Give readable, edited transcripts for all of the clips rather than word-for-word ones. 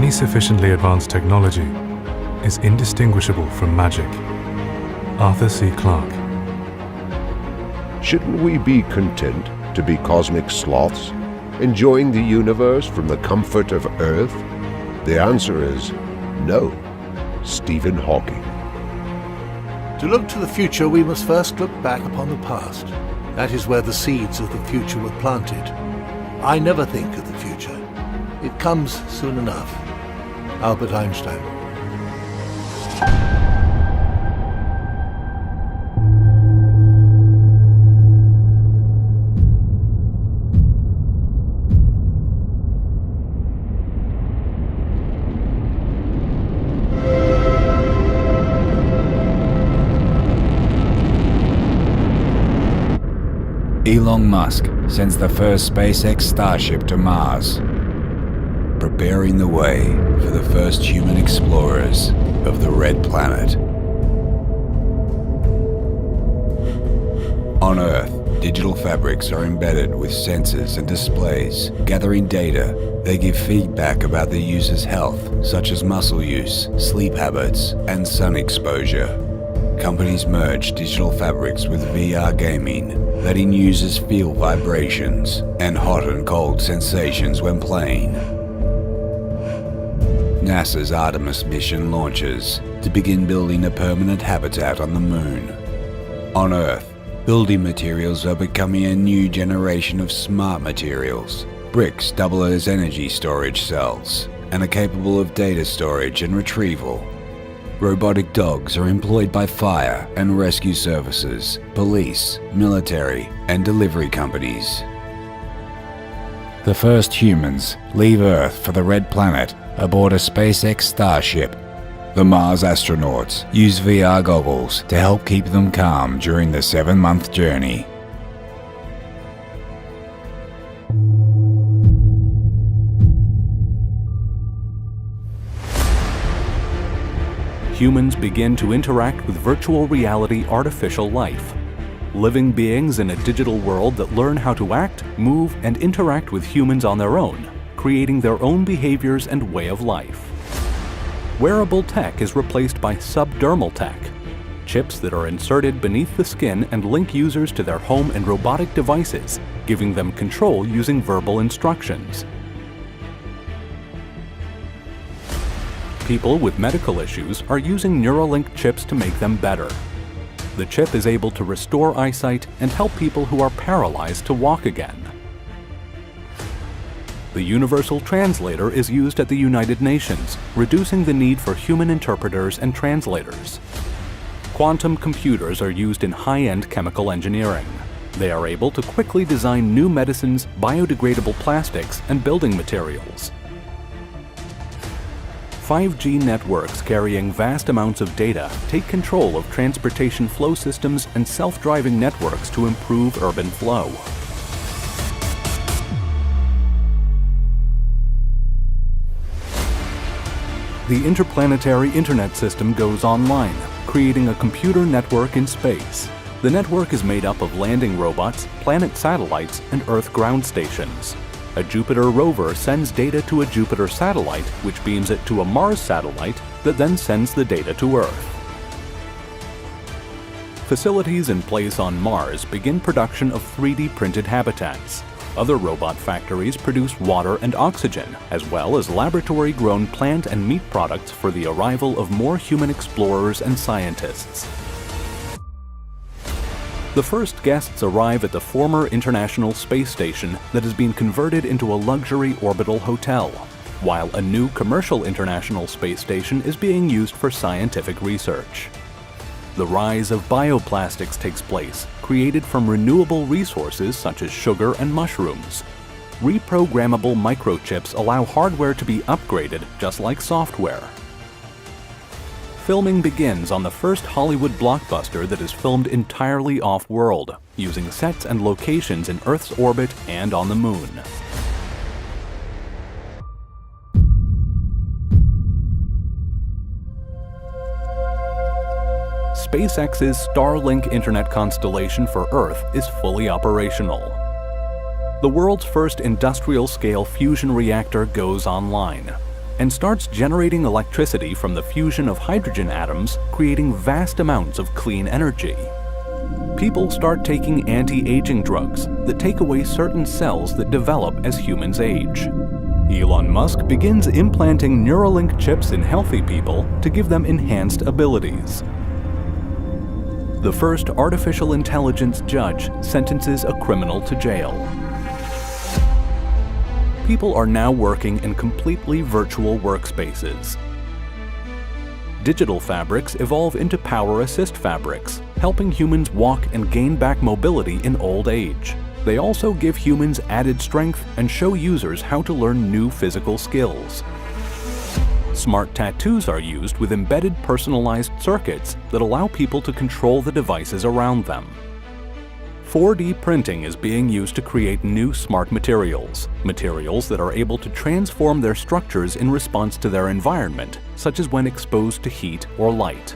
Any sufficiently advanced technology is indistinguishable from magic. Arthur C. Clarke. Shouldn't we be content to be cosmic sloths, enjoying the universe from the comfort of Earth? The answer is no. Stephen Hawking. To look to the future, we must first look back upon the past. That is where the seeds of the future were planted. I never think of the future. It comes soon enough. Albert Einstein. Elon Musk sends the first SpaceX Starship to Mars, preparing the way for the first human explorers of the Red Planet. On Earth, digital fabrics are embedded with sensors and displays. Gathering data, they give feedback about the user's health, such as muscle use, sleep habits, and sun exposure. Companies merge digital fabrics with VR gaming, letting users feel vibrations and hot and cold sensations when playing. NASA's Artemis mission launches to begin building a permanent habitat on the Moon. On Earth, building materials are becoming a new generation of smart materials. Bricks double as energy storage cells and are capable of data storage and retrieval. Robotic dogs are employed by fire and rescue services, police, military, and delivery companies. The first humans leave Earth for the Red Planet aboard a SpaceX Starship. The Mars astronauts use VR goggles to help keep them calm during the 7-month journey. Humans begin to interact with virtual reality artificial life. Living beings in a digital world that learn how to act, move, and interact with humans on their own, creating their own behaviors and way of life. Wearable tech is replaced by subdermal tech, chips that are inserted beneath the skin and link users to their home and robotic devices, giving them control using verbal instructions. People with medical issues are using Neuralink chips to make them better. The chip is able to restore eyesight and help people who are paralyzed to walk again. The Universal Translator is used at the United Nations, reducing the need for human interpreters and translators. Quantum computers are used in high-end chemical engineering. They are able to quickly design new medicines, biodegradable plastics, and building materials. 5G networks carrying vast amounts of data take control of transportation flow systems and self-driving networks to improve urban flow. The interplanetary internet system goes online, creating a computer network in space. The network is made up of landing robots, planet satellites, and Earth ground stations. A Jupiter rover sends data to a Jupiter satellite, which beams it to a Mars satellite that then sends the data to Earth. Facilities in place on Mars begin production of 3D printed habitats. Other robot factories produce water and oxygen, as well as laboratory-grown plant and meat products for the arrival of more human explorers and scientists. The first guests arrive at the former International Space Station that has been converted into a luxury orbital hotel, while a new commercial International Space Station is being used for scientific research. The rise of bioplastics takes place, created from renewable resources such as sugar and mushrooms. Reprogrammable microchips allow hardware to be upgraded just like software. Filming begins on the first Hollywood blockbuster that is filmed entirely off-world, using sets and locations in Earth's orbit and on the Moon. SpaceX's Starlink internet constellation for Earth is fully operational. The world's first industrial-scale fusion reactor goes online. and starts generating electricity from the fusion of hydrogen atoms, creating vast amounts of clean energy. People start taking anti-aging drugs that take away certain cells that develop as humans age. Elon Musk begins implanting Neuralink chips in healthy people to give them enhanced abilities. The first artificial intelligence judge sentences a criminal to jail. People are now working in completely virtual workspaces. Digital fabrics evolve into power assist fabrics, helping humans walk and gain back mobility in old age. They also give humans added strength and show users how to learn new physical skills. Smart tattoos are used with embedded personalized circuits that allow people to control the devices around them. 4D printing is being used to create new smart materials, materials that are able to transform their structures in response to their environment, such as when exposed to heat or light.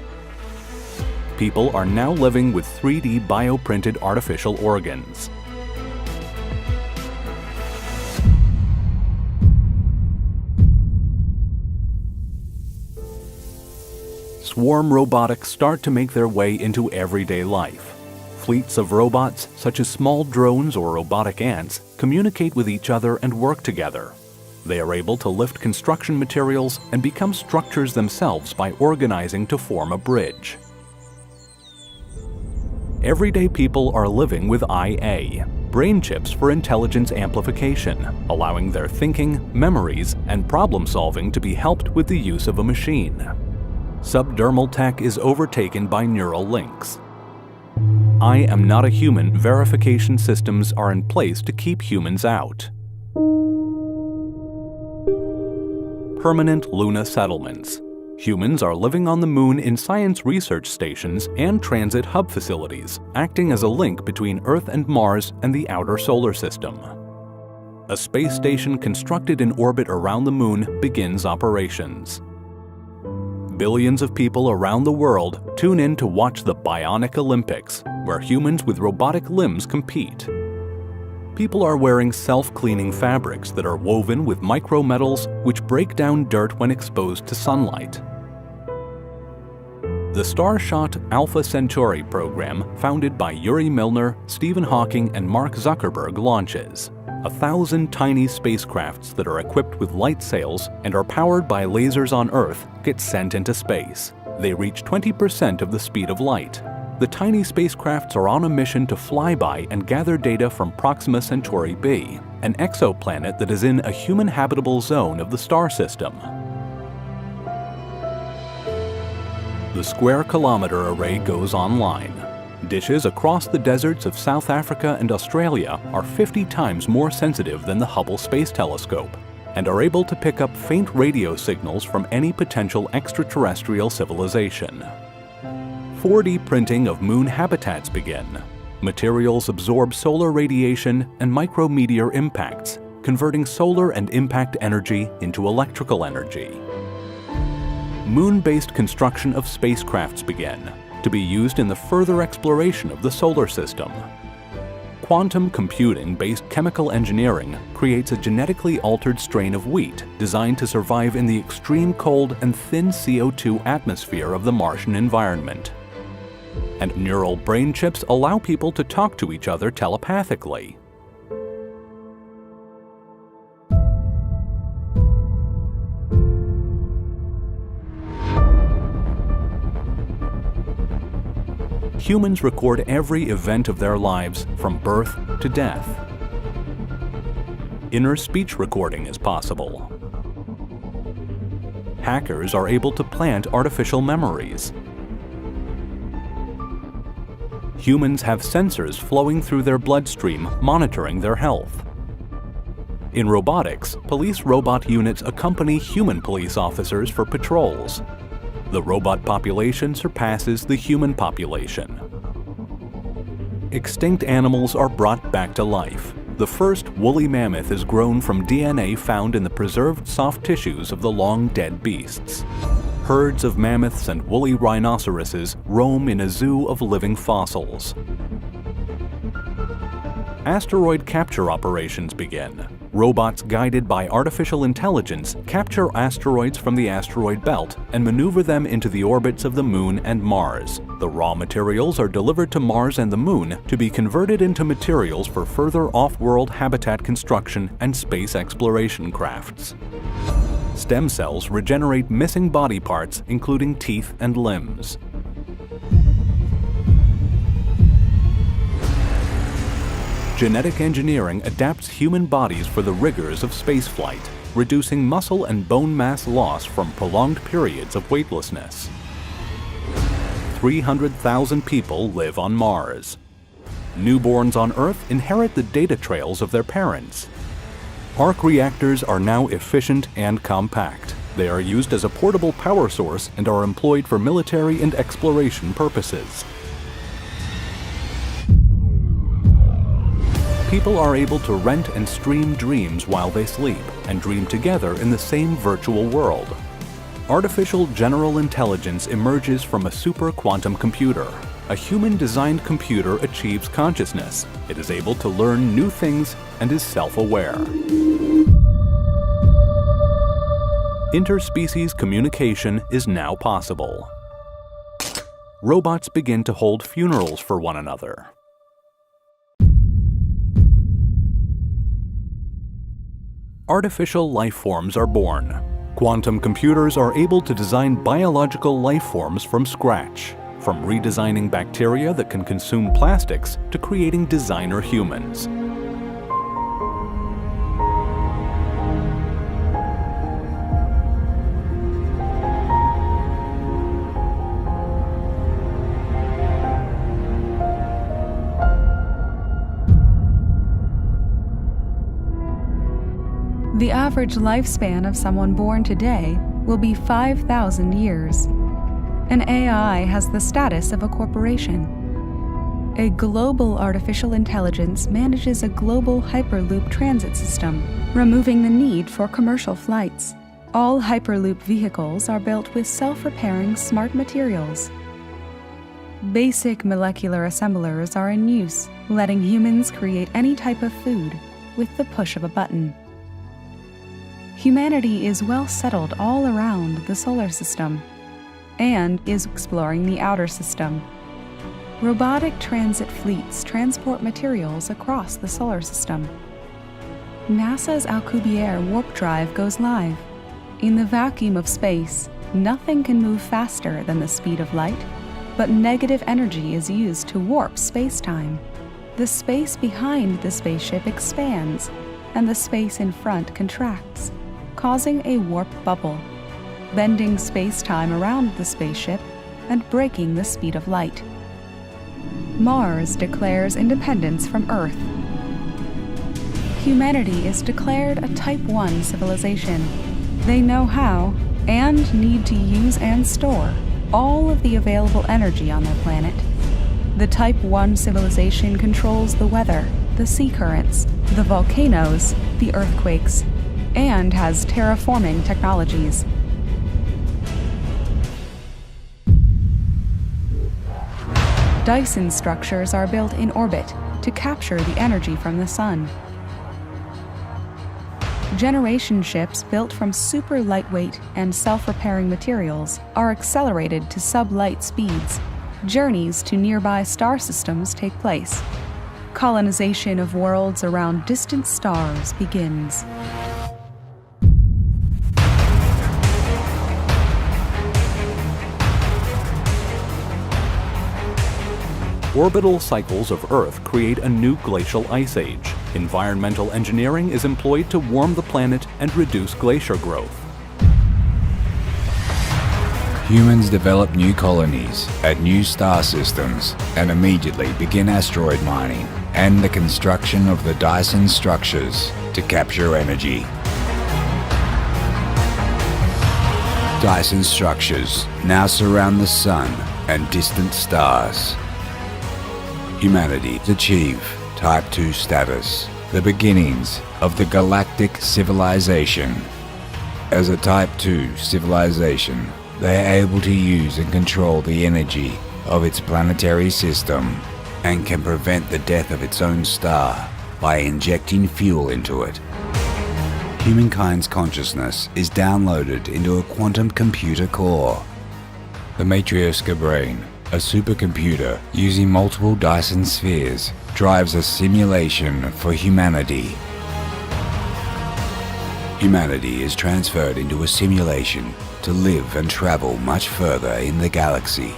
People are now living with 3D bioprinted artificial organs. Swarm robotics start to make their way into everyday life. Fleets of robots, such as small drones or robotic ants, communicate with each other and work together. They are able to lift construction materials and become structures themselves by organizing to form a bridge. Everyday people are living with IA, brain chips for intelligence amplification, allowing their thinking, memories, and problem solving to be helped with the use of a machine. Subdermal tech is overtaken by neural links. I am not a human verification systems are in place to keep humans out. Permanent Luna settlements. Humans are living on the moon in science research stations and transit hub facilities, acting as a link between Earth and Mars and the outer solar system. A space station constructed in orbit around the moon begins operations. Billions of people around the world tune in to watch the Bionic Olympics, where humans with robotic limbs compete. People are wearing self-cleaning fabrics that are woven with micrometals which break down dirt when exposed to sunlight. The Starshot Alpha Centauri program, founded by Yuri Milner, Stephen Hawking, and Mark Zuckerberg, launches. 1,000 tiny spacecrafts that are equipped with light sails and are powered by lasers on Earth get sent into space. They reach 20% of the speed of light. The tiny spacecrafts are on a mission to fly by and gather data from Proxima Centauri b, an exoplanet that is in a human-habitable zone of the star system. The Square Kilometre Array goes online. Dishes across the deserts of South Africa and Australia are 50 times more sensitive than the Hubble Space Telescope and are able to pick up faint radio signals from any potential extraterrestrial civilization. 4D printing of moon habitats begin. Materials absorb solar radiation and micrometeor impacts, converting solar and impact energy into electrical energy. Moon-based construction of spacecrafts begin, to be used in the further exploration of the solar system. Quantum computing-based chemical engineering creates a genetically altered strain of wheat designed to survive in the extreme cold and thin CO2 atmosphere of the Martian environment. And neural brain chips allow people to talk to each other telepathically. Humans record every event of their lives from birth to death. Inner speech recording is possible. Hackers are able to plant artificial memories. Humans have sensors flowing through their bloodstream monitoring their health. In robotics, police robot units accompany human police officers for patrols. The robot population surpasses the human population. Extinct animals are brought back to life. The first woolly mammoth is grown from DNA found in the preserved soft tissues of the long-dead beasts. Herds of mammoths and woolly rhinoceroses roam in a zoo of living fossils. Asteroid capture operations begin. Robots guided by artificial intelligence capture asteroids from the asteroid belt and maneuver them into the orbits of the Moon and Mars. The raw materials are delivered to Mars and the Moon to be converted into materials for further off-world habitat construction and space exploration crafts. Stem cells regenerate missing body parts, including teeth and limbs. Genetic engineering adapts human bodies for the rigors of spaceflight, reducing muscle and bone mass loss from prolonged periods of weightlessness. 300,000 people live on Mars. Newborns on Earth inherit the data trails of their parents. Arc reactors are now efficient and compact. They are used as a portable power source and are employed for military and exploration purposes. People are able to rent and stream dreams while they sleep and dream together in the same virtual world. Artificial general intelligence emerges from a super quantum computer. A human-designed computer achieves consciousness. It is able to learn new things and is self-aware. Interspecies communication is now possible. Robots begin to hold funerals for one another. Artificial life forms are born. Quantum computers are able to design biological life forms from scratch, from redesigning bacteria that can consume plastics to creating designer humans. The average lifespan of someone born today will be 5,000 years. An AI has the status of a corporation. A global artificial intelligence manages a global Hyperloop transit system, removing the need for commercial flights. All Hyperloop vehicles are built with self-repairing smart materials. Basic molecular assemblers are in use, letting humans create any type of food with the push of a button. Humanity is well settled all around the solar system and is exploring the outer system. Robotic transit fleets transport materials across the solar system. NASA's Alcubierre warp drive goes live. In the vacuum of space, nothing can move faster than the speed of light, but negative energy is used to warp space-time. The space behind the spaceship expands, and the space in front contracts, causing a warp bubble, bending space-time around the spaceship and breaking the speed of light. Mars declares independence from Earth. Humanity is declared a Type 1 civilization. They know how, and need to use and store, all of the available energy on their planet. The Type 1 civilization controls the weather, the sea currents, the volcanoes, the earthquakes, and has terraforming technologies. Dyson structures are built in orbit to capture the energy from the sun. Generation ships built from super lightweight and self-repairing materials are accelerated to sublight speeds. Journeys to nearby star systems take place. Colonization of worlds around distant stars begins. Orbital cycles of Earth create a new glacial ice age. Environmental engineering is employed to warm the planet and reduce glacier growth. Humans develop new colonies at new star systems and immediately begin asteroid mining and the construction of the Dyson structures to capture energy. Dyson structures now surround the Sun and distant stars. Humanity achieve Type 2 status, the beginnings of the galactic civilization. As a Type 2 civilization, they are able to use and control the energy of its planetary system and can prevent the death of its own star by injecting fuel into it. humankind's consciousness is downloaded into a quantum computer core. The Matryoshka brain, a supercomputer using multiple Dyson spheres, drives a simulation for humanity. Humanity is transferred into a simulation to live and travel much further in the galaxy.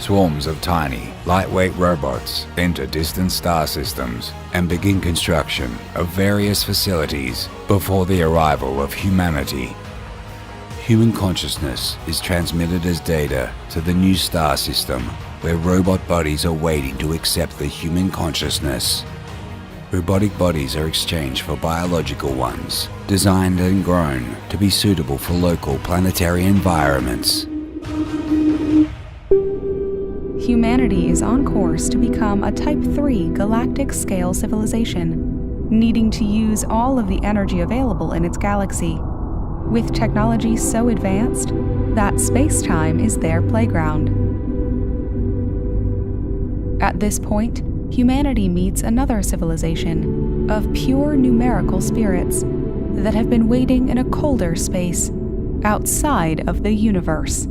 Swarms of tiny, lightweight robots enter distant star systems and begin construction of various facilities before the arrival of humanity. Human consciousness is transmitted as data to the new star system, where robot bodies are waiting to accept the human consciousness. Robotic bodies are exchanged for biological ones, designed and grown to be suitable for local planetary environments. Humanity is on course to become a Type 3 galactic-scale civilization, needing to use all of the energy available in its galaxy, with technology so advanced that space-time is their playground. At this point, humanity meets another civilization of pure numerical spirits that have been waiting in a colder space outside of the universe.